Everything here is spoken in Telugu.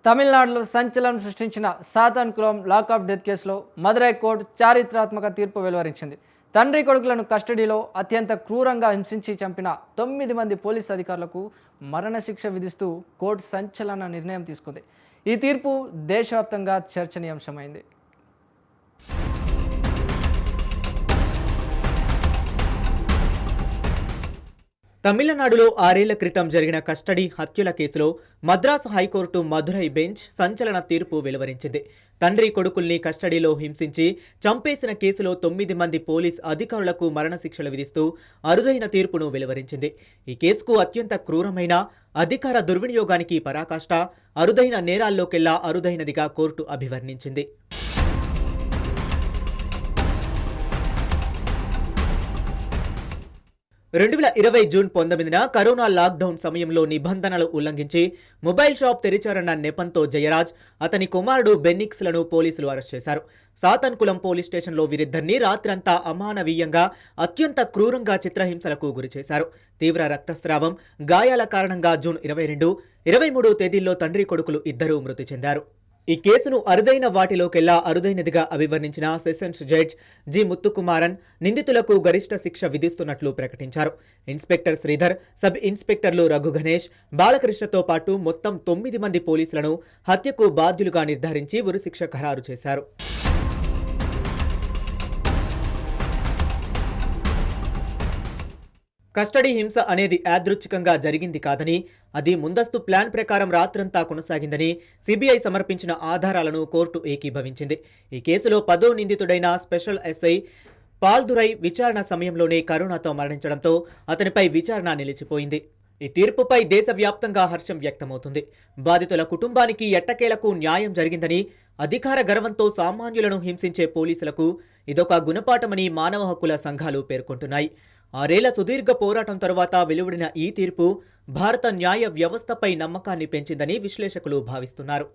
తమిళనాడులో సంచలనం సృష్టించిన సాతాన్ కులం లాకప్ డెత్ కేసులో మదురై కోర్టు చారిత్రాత్మక తీర్పు వెలువరించింది. తండ్రి కొడుకులను కస్టడీలో అత్యంత క్రూరంగా హింసించి చంపిన 9 మంది పోలీసు అధికారులకు మరణశిక్ష విధిస్తూ కోర్టు సంచలన నిర్ణయం తీసుకుంది. ఈ తీర్పు దేశవ్యాప్తంగా చర్చనీయాంశమైంది. తమిళనాడులో 6 ఏళ్ల క్రితం జరిగిన కస్టడీ హత్యల కేసులో మద్రాసు హైకోర్టు మదురై బెంచ్ సంచలన తీర్పు వెలువరించింది. తండ్రి కొడుకుల్ని కస్టడీలో హింసించి చంపేసిన కేసులో 9 మంది పోలీస్ అధికారులకు మరణశిక్షలు విధిస్తూ అరుదైన తీర్పును వెలువరించింది. ఈ కేసుకు అత్యంత క్రూరమైన అధికార దుర్వినియోగానికి పరాకాష్ట, అరుదైన నేరాల్లోకెల్లా అరుదైనదిగా కోర్టు అభివర్ణించింది. 2020 జూన్ 19న కరోనా లాక్డౌన్ సమయంలో నిబంధనలు ఉల్లంఘించి మొబైల్ షాప్ తెరిచారన్న నెపంతో జయరాజ్, అతని కుమారుడు బెన్నిక్స్లను పోలీసులు అరెస్ట్ చేశారు. సాతాన్ కులం పోలీస్ స్టేషన్లో వీరిద్దరినీ రాత్రంతా అమానవీయంగా అత్యంత క్రూరంగా చిత్రహింసలకు గురిచేశారు. తీవ్ర రక్తస్రావం, గాయాల కారణంగా జూన్ 22, 23 తేదీల్లో తండ్రి కొడుకులు ఇద్దరూ మృతి చెందారు. ఈ కేసును అరుదైన వాటిలోకెల్లా అరుదైనదిగా అభివర్ణించిన సెషన్స్ జడ్జ్ జి ముత్తుకుమారన్ నిందితులకు గరిష్ట శిక్ష విధిస్తున్నట్లు ప్రకటించారు. ఇన్స్పెక్టర్ శ్రీధర్, సబ్ ఇన్స్పెక్టర్లు రఘు గణేష్, బాలకృష్ణతో పాటు మొత్తం 9 మంది పోలీసులను హత్యకు బాధ్యులుగా నిర్ధారించి ఉరిశిక్ష ఖరారు చేశారు. కస్టడీ హింస అనేది యాదృచ్ఛికంగా జరిగింది కాదని, అది ముందస్తు ప్లాన్ ప్రకారం రాత్రంతా కొనసాగిందని సిబిఐ సమర్పించిన ఆధారాలను కోర్టు ఏకీభవించింది. ఈ కేసులో 10వ నిందితుడైన స్పెషల్ ఎస్ఐ పాల్దురై విచారణ సమయంలోనే కరోనాతో మరణించడంతో అతనిపై విచారణ నిలిచిపోయింది. ఈ తీర్పుపై దేశవ్యాప్తంగా హర్షం వ్యక్తమవుతుంది. బాధితుల కుటుంబానికి ఎట్టకేలకు న్యాయం జరిగిందని, అధికార గర్వంతో సామాన్యులను హింసించే పోలీసులకు ఇదొక గుణపాఠమని మానవ హక్కుల సంఘాలు పేర్కొంటున్నాయి. 6 ఏళ్ల సుదీర్ఘ పోరాటం తరువాత వెలువడిన ఈ తీర్పు భారత న్యాయ వ్యవస్థపై నమ్మకాన్ని పెంచిందని విశ్లేషకులు భావిస్తున్నారు.